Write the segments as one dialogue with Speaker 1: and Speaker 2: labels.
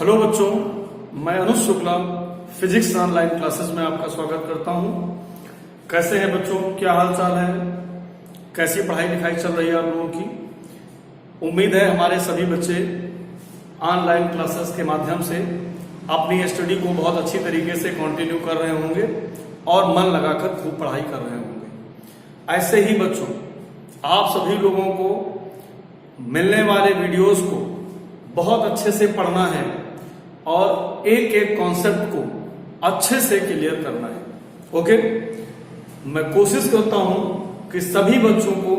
Speaker 1: Hello बच्चों, मैं अनुज Shukla physics online classes में आपका स्वागत करता हूं। कैसे हैं बच्चों, क्या हाल चाल है, कैसी पढ़ाई लिखाई चल रही है आप लोगों की। उम्मीद है हमारे सभी बच्चे ऑनलाइन क्लासेस के माध्यम से अपनी स्टडी को बहुत अच्छी तरीके से कंटिन्यू कर रहे होंगे और मन लगाकर खूब पढ़ाई कर रहे होंगे। ऐसे ही बच्चों, आप सभी लोगों को मिलने वाले वीडियोस को बहुत अच्छे से पढ़ना है और एक एक कॉन्सेप्ट को अच्छे से क्लियर करना है। ओके, मैं कोशिश करता हूं कि सभी बच्चों को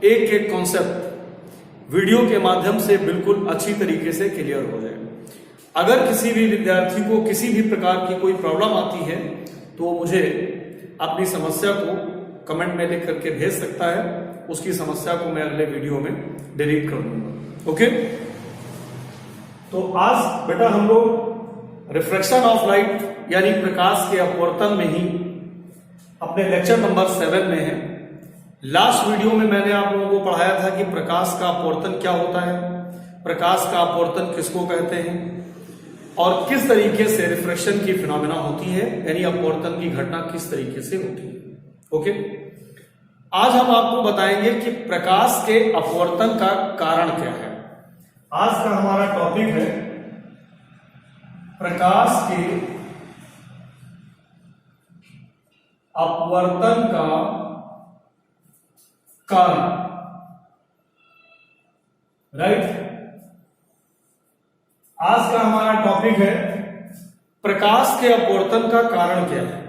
Speaker 1: एक एक कॉन्सेप्ट वीडियो के माध्यम से बिल्कुल अच्छी तरीके से क्लियर हो जाए। अगर किसी भी विद्यार्थी को किसी भी प्रकार की कोई प्रॉब्लम आती है तो वो मुझे अपनी समस्या को कमेंट में लिख करके भेज सकता है। उसकी समस्या को मैं अगले वीडियो में डिलीट कर दूंगा। ओके, तो आज बेटा हम लोग रिफ्रैक्शन ऑफ लाइट यानी प्रकाश के अपवर्तन में ही अपने लेक्चर नंबर 7 में है। लास्ट वीडियो में मैंने आप लोगों को पढ़ाया था कि प्रकाश का अपवर्तन क्या होता है, प्रकाश का अपवर्तन किसको कहते हैं और किस तरीके से रिफ्रैक्शन की फिनोमेना होती है, यानी अपवर्तन की घटना किस तरीके से होती है। ओके, आज हम आपको बताएंगे कि प्रकाश के अपवर्तन का कारण क्या है। आज का हमारा टॉपिक है प्रकाश के अपवर्तन का कारण। राइट, आज का हमारा टॉपिक है प्रकाश के अपवर्तन का कारण क्या है,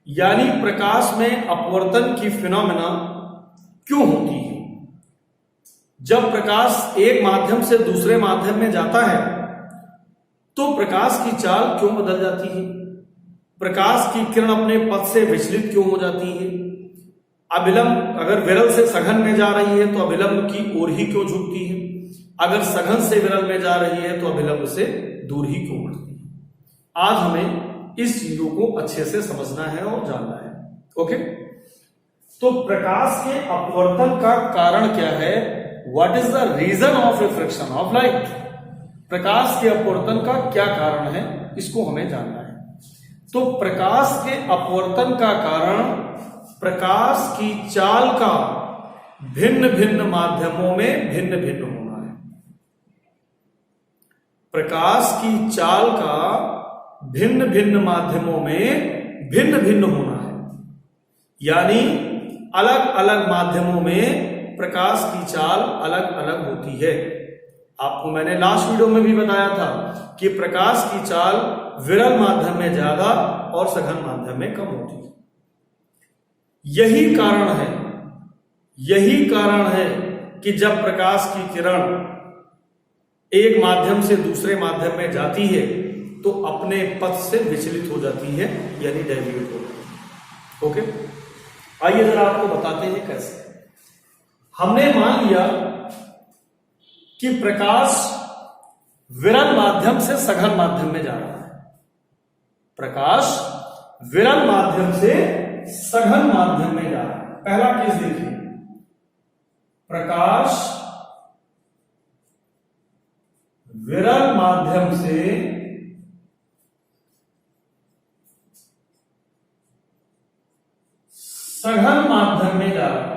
Speaker 1: यानी प्रकाश में अपवर्तन की फिनोमेना क्यों होती है। जब प्रकाश एक माध्यम से दूसरे माध्यम में जाता है तो प्रकाश की चाल क्यों बदल जाती है, प्रकाश की किरण अपने पथ से विचलित क्यों हो जाती है, अभिलंब अगर विरल से सघन में जा रही है तो अभिलंब की ओर ही क्यों झुकती है, अगर सघन से विरल में जा रही है तो अभिलंब से दूर ही क्यों बढ़ती है। आज हमें इस चीजों को अच्छे से समझना है और जानना है। ओके, तो प्रकाश के अपवर्तन का कारण क्या है, what is the reason of refraction of light. प्रकाश के अपवर्तन का क्या कारण है, इसको हमें जानना है। तो प्रकाश के अपवर्तन का कारण प्रकाश की चाल का भिन्न भिन्न माध्यमों में भिन्न भिन्न होना है। प्रकाश की चाल का भिन्न भिन्न माध्यमों में भिन्न भिन्न होना है, यानी अलग अलग माध्यमों में प्रकाश की चाल अलग अलग होती है। आपको मैंने लास्ट वीडियो में भी बताया था कि प्रकाश की चाल विरल माध्यम में ज्यादा और सघन माध्यम में कम होती है। यही कारण है कि जब प्रकाश की किरण एक माध्यम से दूसरे माध्यम में जाती है तो अपने पथ से विचलित हो जाती है, यानी डेविएट हो जाती है। ओके, आइए जरा आपको बताते हैं कैसे। हमने मान लिया कि प्रकाश विरल माध्यम से सघन माध्यम में जा रहा है। प्रकाश विरल माध्यम से सघन माध्यम में जा रहा है। पहला केस देखिए, प्रकाश विरल माध्यम से सघन माध्यम में जा रहा है।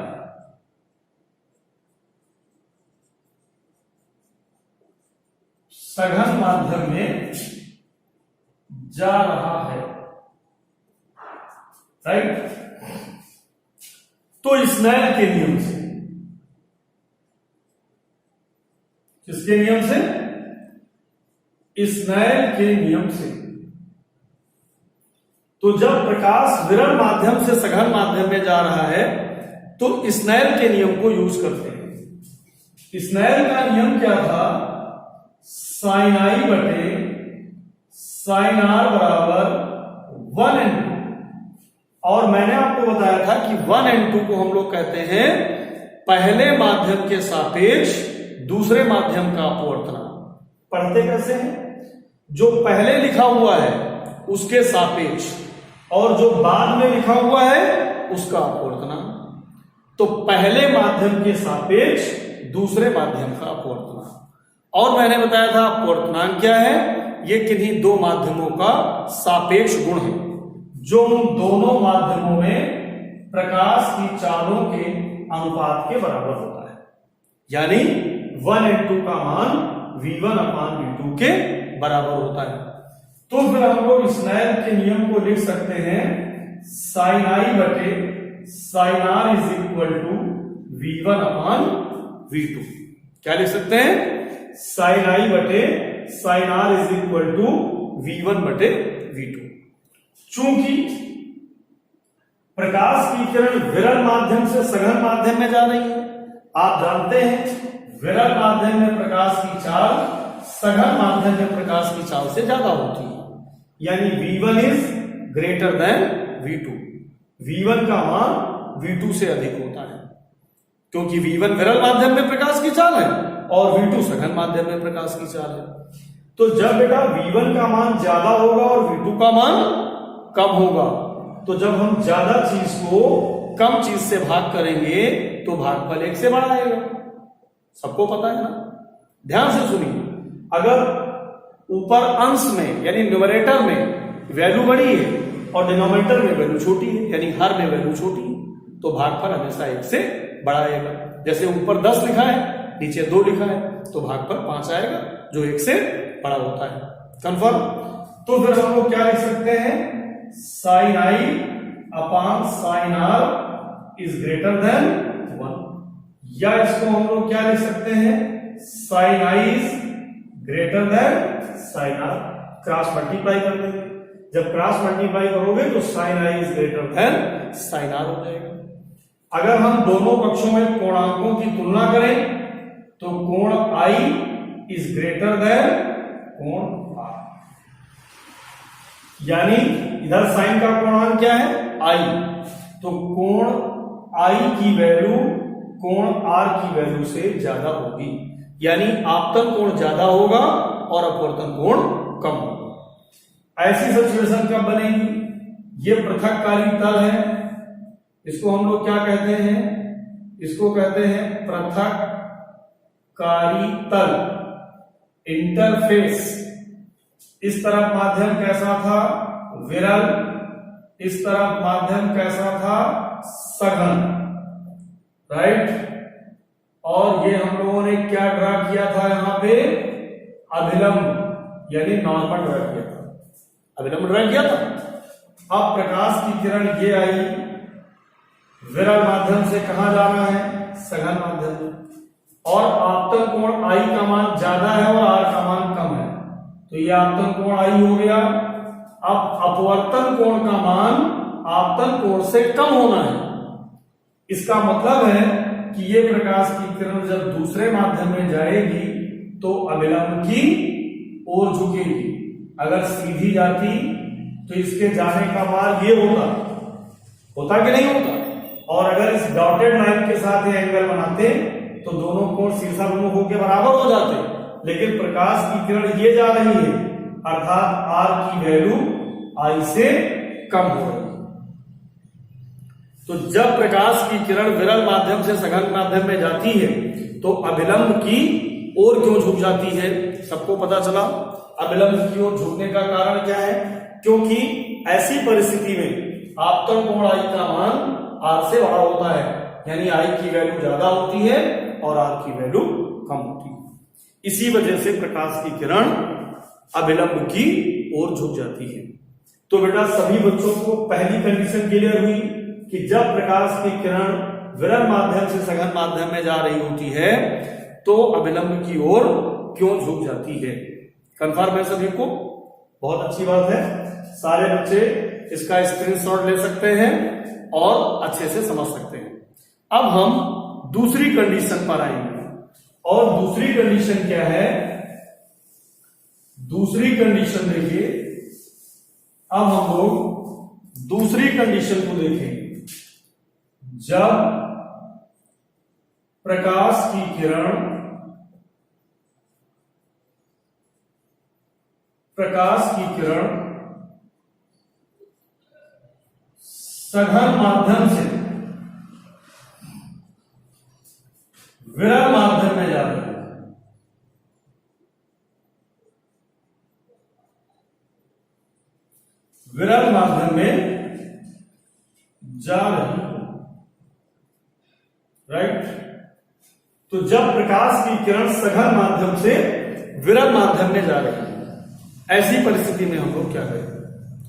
Speaker 1: सघन माध्यम में जा रहा है। राइट, तो स्नेल के नियम से, किसके नियम से, स्नेल के नियम से, तो जब प्रकाश विरल माध्यम से सघन माध्यम में जा रहा है तो स्नेल के नियम को यूज करते हैं। स्नेल का नियम क्या था, साइन आई बटे साइन आर बराबर 1n2। और मैंने आपको बताया था कि 1n2 को हम लोग कहते हैं पहले माध्यम के सापेक्ष दूसरे माध्यम का अपवर्तना। पढ़ते कैसे हैं, जो पहले लिखा हुआ है उसके सापेक्ष और जो बाद में लिखा हुआ है उसका अपवर्तना। तो पहले माध्यम के सापेक्ष दूसरे माध्यम का अपवर्तनांक। और मैंने बताया था अपवर्तनांक क्या है, ये किन्हीं दो माध्यमों का सापेक्ष गुण है जो उन दोनों माध्यमों में प्रकाश की चालों के अनुपात के बराबर होता है। यानी 1/2 का मान v1/v2 के बराबर होता है। तो फिर हम लोग स्नेल के नियम को लिख सकते हैं sin i बटे sin r is equal to v1/v2। क्या लिख सकते हैं? sin i बटे sin r is equal to v1/v2। चूंकि प्रकाश की किरण विरल माध्यम से सघन माध्यम में जा रही है, आप जानते हैं विरल माध्यम में प्रकाश की चाल सघन माध्यम में प्रकाश की चाल से ज्यादा होती है। यानी v1 is greater than v2। v1 का मान v2 से अधिक होता है क्योंकि v1 विरल माध्यम में प्रकाश की चाल है और v2 सघन माध्यम में प्रकाश की चाल है। तो जब बेटा v1 का मान ज्यादा होगा और v2 का मान कम होगा, तो जब हम ज्यादा चीज को कम चीज से भाग करेंगे तो भागफल 1 से बड़ा आएगा। सबको पता है ना? ध्यान से सुनिए, अगर ऊपर अंश में यानी न्यूमरेटर में वैल्यू बड़ी है और डिनोमिनेटर में वैल्यू छोटी है यानी हर में वैल्यू छोटी है, तो भागफल हमेशा 1 से बड़ा आएगा। जैसे ऊपर 10 लिखा है, नीचे 2 लिखा है, तो भागफल 5 आएगा जो 1 से बड़ा होता है। कंफर्म? तो फिर हम लोग क्या लिख सकते हैं? sin i upon sin r is greater than 1। या इसको हम लोग क्या लिख सकते हैं? sin i is greater than sin r। Cross multiply कर देंगे, जब क्रॉस मल्टीप्लाई करोगे तो sin i is greater than sin r हो जाएगा। अगर हम दोनों पक्षों में कोणांकों की तुलना करें तो कोण i इज ग्रेटर देन कोण r। यानी इधर साइन का कोणांक क्या है? i, तो कोण i की वैल्यू कोण r की वैल्यू से ज्यादा होगी। यानी आपतन कोण ज्यादा होगा और अपवर्तन कोण कम होगा। ऐसी सिचुएशन कब बनेगी? ये पृथककारी तल है, इसको हम लोग क्या कहते हैं? इसको कहते हैं पृथककारी तल, इंटरफेस। इस तरफ माध्यम कैसा था? विरल। इस तरफ माध्यम कैसा था? सघन। राइट? और ये हम लोगों ने क्या ड्रा किया था? यहां पे अभिलंब यानी नॉर्मल ड्रा किया था। अभिलंब ड्रा किया था। अब प्रकाश की किरण ये आई, विरल माध्यम से कहां जाना है? सघन माध्यम में। और आपतन कोण I का मान ज्यादा है और R का मान कम है, तो ये आपतन कोण I हो गया। अब अपवर्तन कोण का मान आपतन कोण से कम होना है। इसका मतलब है कि ये प्रकाश की किरण जब दूसरे माध्यम में जाएगी तो अभिलंब की ओर झुकेगी। अगर सीधी जाती तो इसके जाने का मार्ग ये होता कि नहीं होता? और अगर इस डॉटेड लाइन के साथ ये एंगल बनाते तो दोनों कोण शीर्षाभिमुख होकर बराबर हो जाते। लेकिन प्रकाश की किरण ये जा रही है, अर्थात R की वैल्यू I से कम हो रही है। तो जब प्रकाश की किरण विरल माध्यम से सघन माध्यम में जाती है तो अभिलंब की ओर क्यों झुक जाती है? सबको पता चला अभिलंब की ओर झुकने का कारण क्या है? क्योंकि ऐसी परिस्थिति में आपतन कोण I का मान R से बड़ा होता है, यानी I की वैल्यू ज्यादा होती है और R की वैल्यू कम होती है। इसी वजह से प्रकाश की किरण अभिलंब की ओर झुक जाती है। तो बेटा सभी बच्चों को पहली कंडीशन क्लियर हुई कि जब प्रकाश की किरण विरल माध्यम से सघन माध्यम में जा रही होती है तो अभिलंब की ओर क्यों झुक जाती है। कंफर्म है सभी को? बहुत अच्छी बात है। सारे बच्चे इसका स्क्रीनशॉट ले सकते हैं और अच्छे से समझ सकते हैं। अब हम दूसरी कंडीशन पर आएंगे। और दूसरी कंडीशन क्या है? दूसरी कंडीशन देखिए, अब हम लोग दूसरी कंडीशन को देखेंगे। जब प्रकाश की किरण सघन माध्यम से विरल माध्यम में जा रही है, जा रही हो, राइट। तो जब प्रकाश की किरण सघन माध्यम से विरल माध्यम में जा रही है, ऐसी परिस्थिति में हम लोग क्या करें?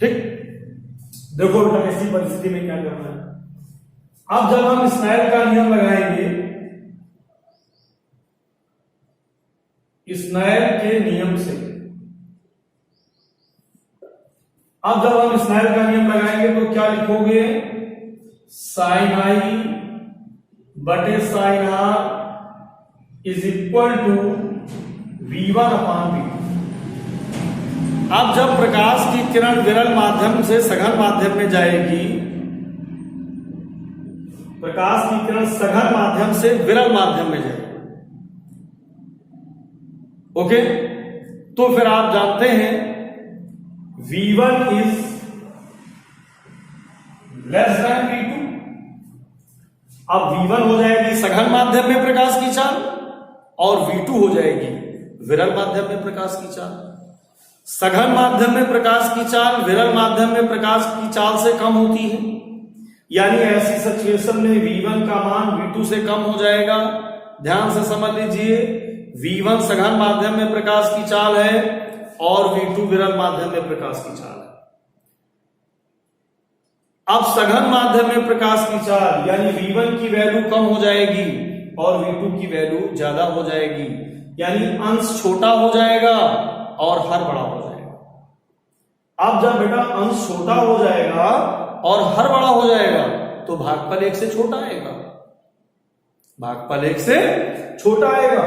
Speaker 1: ठीक, देखो बेटा ऐसी परिस्थिति में क्या करना है। अब जब हम स्नेल का नियम लगाएंगे, स्नेल के नियम से, अब जब हम स्नेल का नियम लगाएंगे तो क्या लिखोगे? साइन आई बटे sine r is equal to V1 अपान V2। अब जब प्रकाश की किरण विरल माध्यम से सघन माध्यम में जाएगी, प्रकाश की किरण सघन माध्यम से विरल माध्यम में जाएगी, ओके। तो फिर आप जानते हैं V1 is less then V2। अब V1 हो जाएगी सघन माध्यम में प्रकाश की चाल और V2 हो जाएगी विरल माध्यम में प्रकाश की चाल। सघन माध्यम में प्रकाश की चाल विरल माध्यम में प्रकाश की चाल से कम होती है, यानी ऐसी सिचुएशन में V1 का मान V2 से कम हो जाएगा। ध्यान से समझ लीजिए, V1 सघन माध्यम में प्रकाश की चाल है और V2 विरल माध्यम में प्रकाश की चाल है। अब सघन माध्यम में प्रकाश की चाल यानी V1 की वैल्यू कम हो जाएगी और V2 की वैल्यू ज्यादा हो जाएगी, यानी अंश छोटा हो जाएगा और हर बड़ा हो जाएगा। अब जब बेटा अंश छोटा हो जाएगा और हर बड़ा हो जाएगा तो भागफल 1 से छोटा आएगा, भागफल 1 से छोटा आएगा।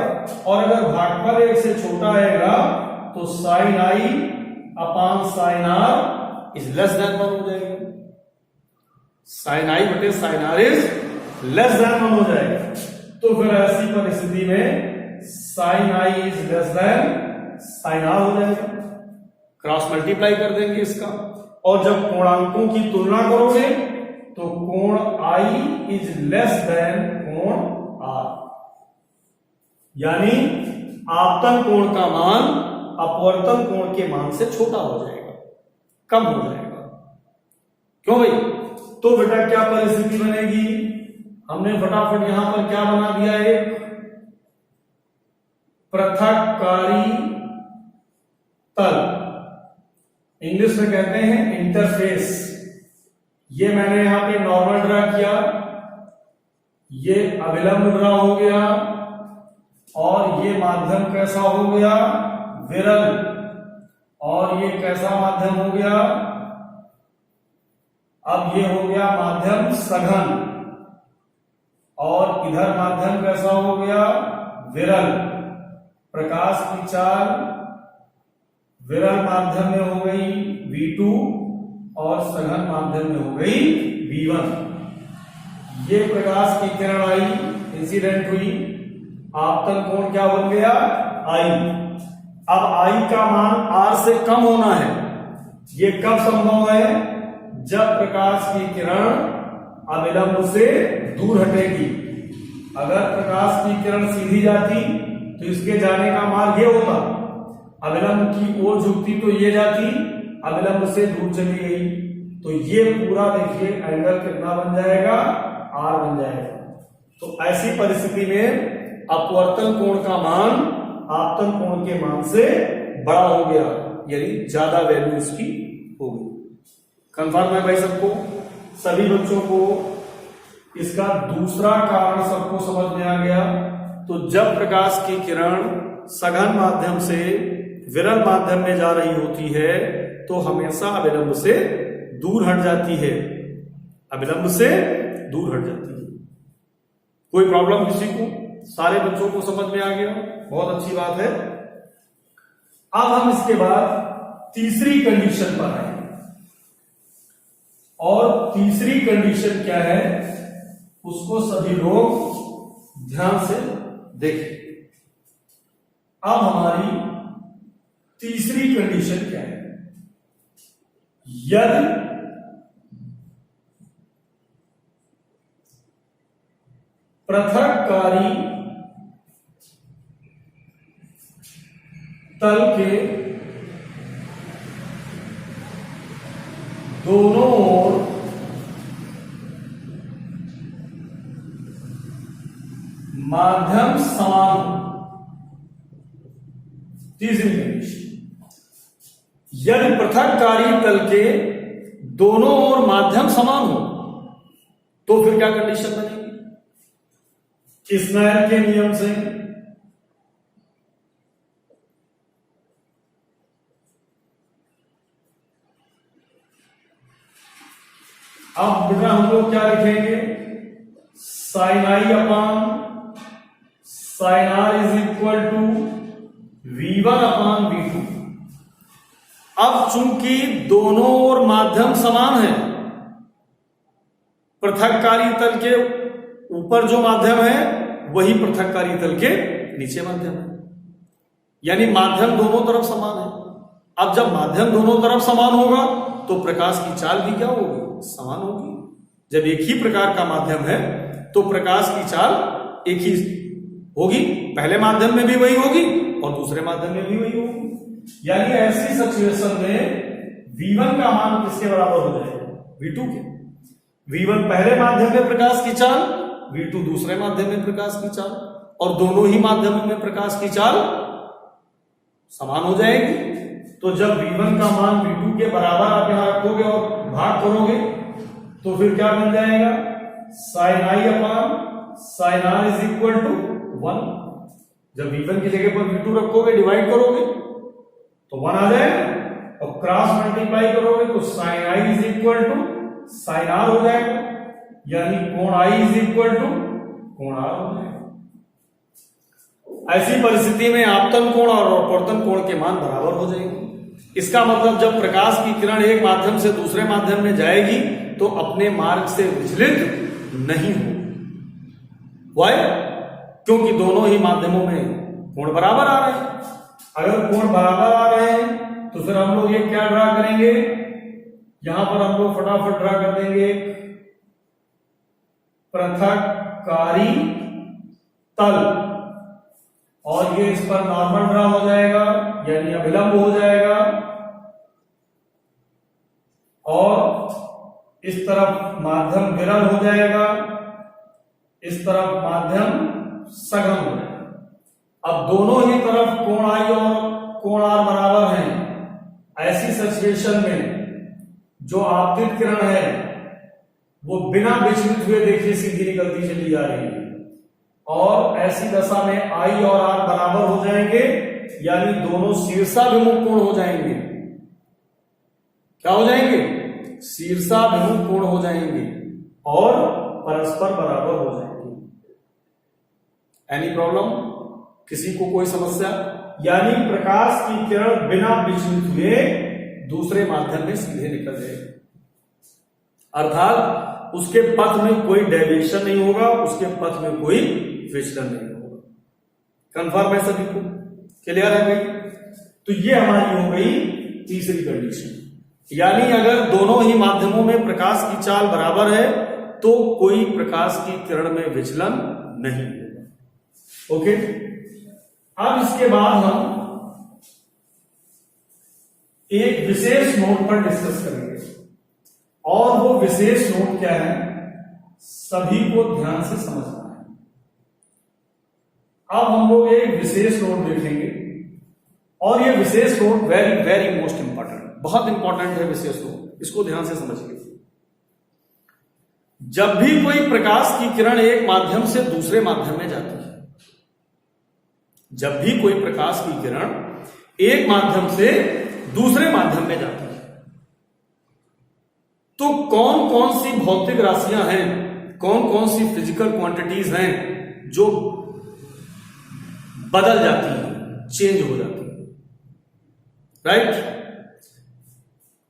Speaker 1: और अगर भागफल 1 से छोटा आएगा तो साइन आई अपान sine r is less than 1 हो जाएगा। साइन आई बटे sine r is less than 1 हो जाएगा। तो फिर ऐसी परिस्थिति में sine i is less than sine r हो जाएगा। क्रॉस मल्टीप्लाई कर देंगे इसका, और जब कोणांकों की तुलना करोगे तो कोण आई इज लेस देन कोण आर, यानी आपतन कोण का मान अपवर्तन कोण के मान से छोटा हो जाएगा, कम हो जाएगा। क्यों भाई? तो बेटा क्या परिस्थिति बनेगी? हमने फटाफट यहां पर क्या बना दिया, एक पृथककारी तल, इंग्लिश में कहते हैं इंटरफेस। ये मैंने यहां पे नॉर्मल ड्रा किया, ये अभिलंब ड्रा हो गया, और ये माध्यम कैसा हो गया? विरल। और ये कैसा माध्यम हो गया? अब ये हो गया माध्यम सघन, और इधर माध्यम कैसा हो गया? विरल। प्रकाश की चाल विरल माध्यम में हो गई V2 और सघन माध्यम में हो गई V1। ये प्रकाश की किरण आई, इंसिडेंट हुई, आपतन कोण क्या बन गया? I। अब I का मान R से कम होना है। ये कब संभव है? जब प्रकाश की किरण अभिलंब से दूर हटेगी। अगर प्रकाश की किरण सीधी जाती तो इसके जाने का मार्ग ये होता, अभिलंब की ओर झुकती तो ये जाती, अभिलंब से दूर चली गई, तो ये पूरा देखिए एंगल कितना बन जाएगा? R बन जाएगा। तो ऐसी परिस्थिति में अपवर्तन कोण का मान आपतन कोण के मान से बड़ा हो गया, यानी ज्यादा वैल्यू इसकी होगी। कंफर्म है भाई सबको? सभी बच्चों को इसका दूसरा कारण सबको समझ में आ गया। तो जब प्रकाश की किरण सघन माध्यम से विरल माध्यम में जा रही होती है तो हमेशा अभिलंब से दूर हट जाती है, अभिलंब से दूर हट जाती है। कोई प्रॉब्लम किसी को? सारे बच्चों को समझ में आ गया, बहुत अच्छी बात है। अब हम इसके बाद तीसरी कंडीशन पर आए, और तीसरी कंडीशन क्या है उसको सभी लोग ध्यान से देखें। अब हमारी तीसरी कंडीशन क्या है? यदि पृथककारी तल के दोनों ओर माध्यम समान हो। तीसरी कंडीशन, यदि पृथककारी तल के दोनों ओर माध्यम समान हो तो फिर क्या कंडीशन बनेगी? स्नेल के नियम से अब बेटा हम लोग क्या लिखेंगे? साइन आई अपान sine r is equal to V1 अपान V2। अब चूंकि दोनों ओर माध्यम समान है, पृथककारी तल के ऊपर जो माध्यम है वही पृथककारी तल के नीचे माध्यम है, यानी माध्यम दोनों तरफ समान है। अब जब माध्यम दोनों तरफ समान होगा तो प्रकाश की चाल भी क्या होगी? समान होगी। जब एक ही प्रकार का माध्यम है तो प्रकाश की चाल एक ही होगी, पहले माध्यम में भी वही होगी और दूसरे माध्यम में भी वही होगी। यानी ऐसी सिचुएशन में V1 का मान किसके बराबर हो जाएगा? V2 के। V1 पहले माध्यम में प्रकाश की चाल, V2 दूसरे माध्यम में प्रकाश की चाल, और दोनों ही माध्यमों में प्रकाश की चाल समान हो जाएगी। तो जब V1 का मान V2 के बराबर आप यहां रखोगे और भाग करोगे तो फिर क्या बन जाएगा? साइन आई अपान sine r is equal to 1। जब V1 की जगह पर V2 रखोगे, डिवाइड करोगे तो 1 आ जाएगा, और क्रॉस मल्टीप्लाई करोगे तो sine i is equal to sine r हो जाएगा, यानी कोण आई इज इक्वल टू कोण आर हो जाएगा। ऐसी परिस्थिति में आपतन कोण और अपवर्तन कोण के मान बराबर हो जाएंगे। इसका मतलब जब प्रकाश की किरण एक माध्यम से दूसरे माध्यम में जाएगी तो अपने मार्ग से विचलित नहीं हो। वाई? क्योंकि दोनों ही माध्यमों में कोण बराबर आ रहे हैं। अगर कोण बराबर आ रहे हैं तो फिर हम लोग ये क्या ड्रा करेंगे? यहां पर हम लोग फटाफट ड्रा कर देंगे पृथककारी तल, और ये इस पर नॉर्मल ड्रा हो जाएगा, यानी अभिलंब हो जाएगा, और इस तरफ माध्यम विरल हो जाएगा, इस तरफ माध्यम सघन हो जाएगा। अब दोनों ही तरफ कोण आई और कोण आर बराबर हैं। ऐसी सिचुएशन में जो आपतित किरण है वो बिना विचलित हुए देखिए सीधी निकलती चली जा रही है, और ऐसी दशा में आई और आर बराबर हो जाएंगे, यानी दोनों शीर्षाभिमुख कोण हो जाएंगे। क्या हो जाएंगे? शीर्षाभिमुख कोण हो जाएंगे और परस्पर बराबर हो जाएंगे। Any problem? किसी को कोई समस्या? यानी प्रकाश की किरण बिना विचलित हुए दूसरे माध्यम में सीधे निकल जाएगी, अर्थात उसके पथ में कोई डेविएशन नहीं होगा, उसके पथ में कोई विचलन नहीं होगा। कंफर्म है सभी को? क्लियर है भाई? तो ये हमारी हो गई तीसरी कंडीशन, यानी अगर दोनों ही माध्यमों में प्रकाश की चाल बराबर है तो कोई प्रकाश की किरण में विचलन नहीं होगा। ओके, अब इसके बाद हम एक विशेष नोट पर डिस्कस करेंगे, और वो विशेष नोट क्या है सभी को ध्यान से समझना है। अब हम लोग एक विशेष नोट देखेंगे, और ये विशेष note very very most important, बहुत इंपॉर्टेंट है विशेष नोट, इसको ध्यान से समझिए। जब भी कोई प्रकाश की किरण एक माध्यम से दूसरे माध्यम में जाती है, जब भी कोई प्रकाश की किरण एक माध्यम से दूसरे माध्यम में जाती है, तो कौन कौन सी भौतिक राशियां हैं, कौन कौन सी फिजिकल क्वांटिटीज हैं जो बदल जाती है, चेंज हो जाती है, राइट?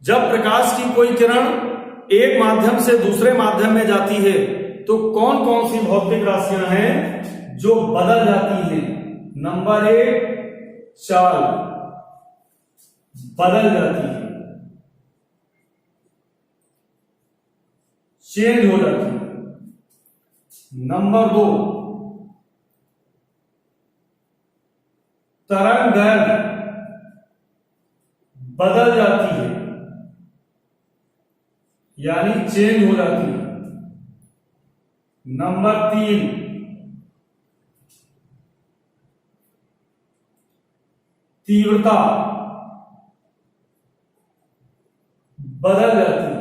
Speaker 1: जब प्रकाश की कोई किरण एक माध्यम से दूसरे माध्यम में जाती है तो कौन कौन सी भौतिक राशियां हैं जो बदल जाती हैं? नंबर 1, चाल बदल जाती है, चेंज हो जाती है। नंबर 2, तरंगदैर्घ्य बदल जाती है, यानी चेंज हो जाती है। नंबर 3, तीव्रता बदल जाती है।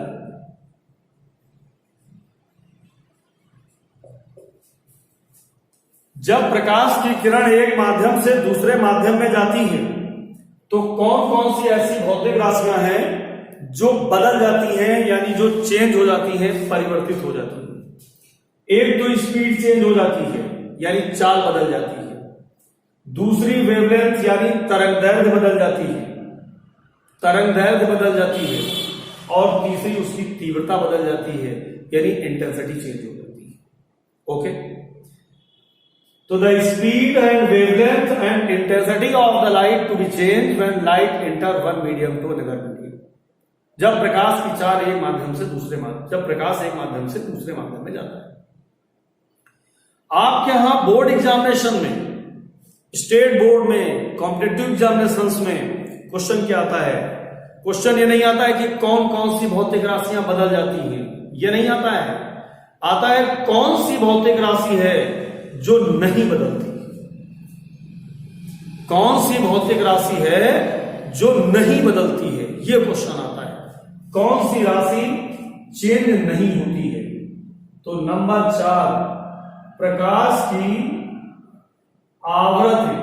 Speaker 1: जब प्रकाश की किरण एक माध्यम से दूसरे माध्यम में जाती है तो कौन कौन सी ऐसी भौतिक राशियां हैं जो बदल जाती हैं, यानी जो चेंज हो जाती हैं, परिवर्तित हो जाती है। एक तो स्पीड चेंज हो जाती है, यानी चाल बदल जाती है। दूसरी वेवलेंथ यानी तरंगदैर्घ्य बदल जाती है, तरंगदैर्घ्य बदल जाती है। और तीसरी उसकी तीव्रता बदल जाती है, यानी इंटेंसिटी चेंज हो जाती है। ओके, तो the speed and wavelength and intensity of the light to be change when light enter one medium to another medium. जब प्रकाश की चाल एक माध्यम से दूसरे माध्यम जब प्रकाश एक माध्यम से दूसरे माध्यम में जाता है। आपके यहां बोर्ड एग्जामिनेशन में, स्टेट बोर्ड में, कॉम्पिटिटिव एग्जामिनेशंस में क्वेश्चन क्या आता है? क्वेश्चन ये नहीं आता है कि कौन कौन सी भौतिक राशियां बदल जाती हैं, ये नहीं आता है। आता है कौन सी भौतिक राशि है जो नहीं बदलती। कौन सी भौतिक राशि है जो नहीं बदलती है, यह क्वेश्चन आता है। कौन सी राशि चेंज नहीं होती है? तो नंबर 4, प्रकाश की आवृत्ति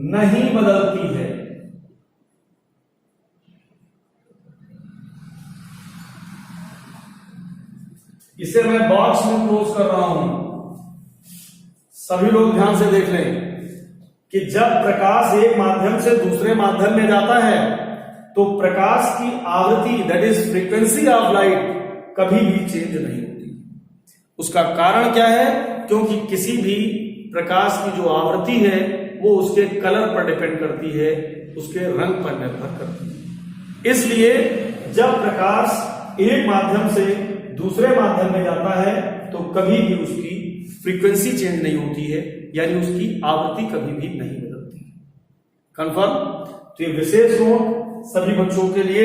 Speaker 1: नहीं बदलती है। इसे मैं बॉक्स में क्लोज कर रहा हूं, सभी लोग ध्यान से देख लें कि जब प्रकाश एक माध्यम से दूसरे माध्यम में जाता है तो प्रकाश की आवृत्ति, that is frequency of light, कभी भी चेंज नहीं होती। उसका कारण क्या है? क्योंकि किसी भी प्रकाश की जो आवृत्ति है वो उसके कलर पर डिपेंड करती है, उसके रंग पर निर्भर करती है। इसलिए जब प्रकाश एक माध्यम से दूसरे माध्यम में जाता है तो कभी भी उसकी फ्रीक्वेंसी चेंज नहीं होती है, यानी उसकी आवृत्ति कभी भी नहीं बदलती। कंफर्म? तो ये विशेष नोट सभी बच्चों के लिए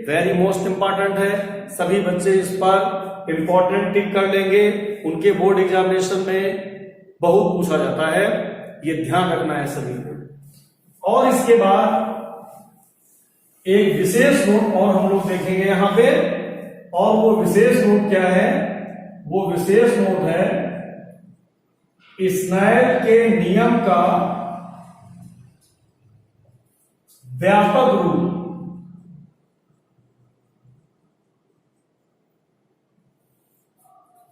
Speaker 1: वेरी मोस्ट इंपॉर्टेंट है। सभी बच्चे इस पर इंपॉर्टेंट टिक कर लेंगे, उनके बोर्ड एग्जामिनेशन में बहुत पूछा जाता है, ये ध्यान रखना है सभी को। और इसके बाद एक विशेष नोट और हम लोग देखेंगे यहां पे, और वो विशेष नोट क्या है? वो विशेष नोट है स्नेल के नियम का व्यापक रूप।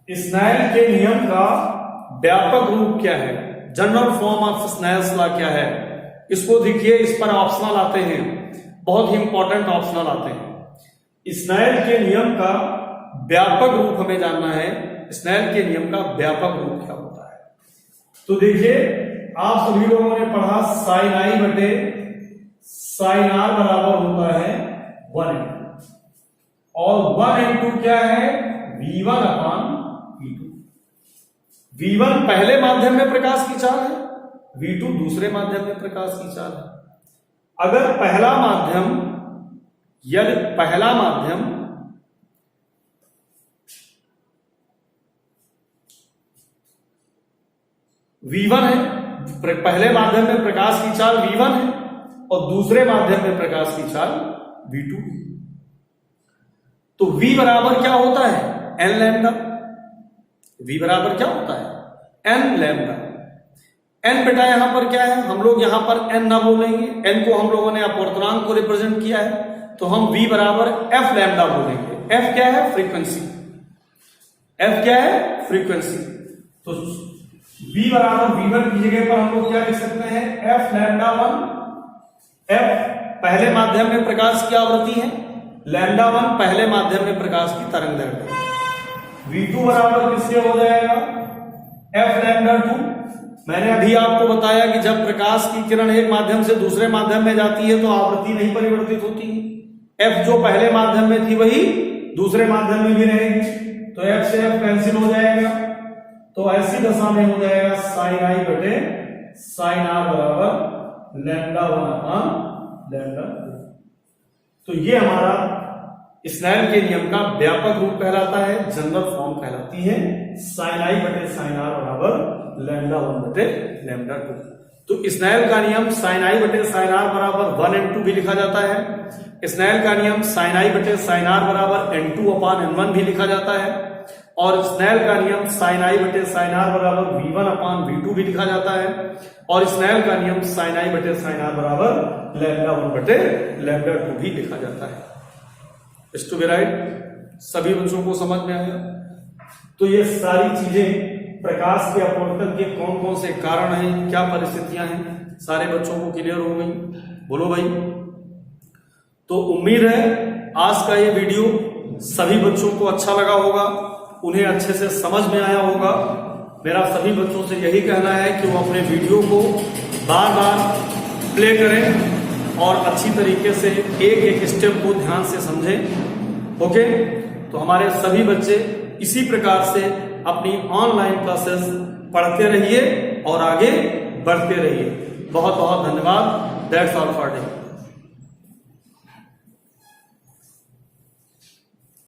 Speaker 1: स्नेल के नियम का व्यापक रूप क्या है? General form of Snell's law क्या है? इसको देखिए, इस पर ऑप्शनल आते हैं, बहुत ही इंपॉर्टेंट ऑप्शनल आते हैं। स्नेल के नियम का व्यापक रूप हमें जानना है। स्नेल के नियम का व्यापक रूप क्या होता है? तो देखिए, आप सभी लोगों ने पढ़ा साइन आई बटे साइन आर बराबर होता है 1/2, और 1/2 क्या है? V1 अपान V2। V1 पहले माध्यम में प्रकाश की चाल है, V2 दूसरे माध्यम में प्रकाश की चाल है। अगर पहला माध्यम, यदि पहला माध्यम V1 है, पहले माध्यम में प्रकाश की चाल V1 है और दूसरे माध्यम में प्रकाश की चाल V2 है, तो V बराबर क्या होता है? n lambda. V बराबर क्या होता है? n lambda. n बेटा यहां पर क्या है? हम लोग यहां पर n ना बोलेंगे, n को हम लोगों ने अपवर्तनांक को रिप्रेजेंट किया है, तो हम V बराबर f लैम्डा बोलेंगे। f क्या है? फ्रीक्वेंसी। f क्या है? फ्रीक्वेंसी। तो V बराबर V1 की जगह पर हम लोग क्या लिख सकते हैं? f lambda 1। f पहले माध्यम में प्रकाश की आवृत्ति है, लैम्डा 1 पहले माध्यम में प्रकाश की तरंगदैर्घ्य। V2 बराबर किसके हो जाएगा? f lambda 2। मैंने अभी आपको बताया कि जब प्रकाश की किरण एक माध्यम से दूसरे माध्यम में जाती है तो आवृत्ति नहीं परिवर्तित होती है। f जो पहले माध्यम में थी वही दूसरे माध्यम में भी रहेगी, तो f से f कैंसिल हो जाएगा, तो ऐसी दशा में हो जाएगा साइन आई बटे साइन आर बराबर लैम्डा 1 अपान लैम्डा 2। तो ये हमारा स्नेल के नियम का व्यापक रूप कहलाता है, जनरल फॉर्म कहलाती है साइन आई बटे साइन आर बराबर लैम्डा 1 बटे लैम्डा 2। तो स्नेल का नियम sin i बटे sin r बराबर 1n2 भी लिखा जाता है। स्नेल का नियम sin i बटे sin r बराबर n2 अपान n1 भी लिखा जाता है। और स्नेल का नियम sin i बटे sin r बराबर v1 अपान v2 भी लिखा जाता है। और स्नेल का नियम sin i बटे sin r बराबर λ1 बटे λ2 भी लिखा जाता है। इस टू बी राइट, सभी बच्चों को समझ में आया। तो ये सारी चीजें प्रकाश के अपवर्तन के कौन कौन से कारण हैं, क्या परिस्थितियां हैं, सारे बच्चों को क्लियर हो गई? बोलो भाई। तो उम्मीद है आज का ये वीडियो सभी बच्चों को अच्छा लगा होगा, उन्हें अच्छे से समझ में आया होगा। मेरा सभी बच्चों से यही कहना है कि वो अपने वीडियो को बार बार प्ले करें और अच्छी तरीके से एक एक स्टेप को ध्यान से समझें। ओके, तो हमारे सभी बच्चे इसी प्रकार से अपनी ऑनलाइन क्लासेस पढ़ते रहिए और आगे बढ़ते रहिए। बहुत बहुत धन्यवाद। That's all for today.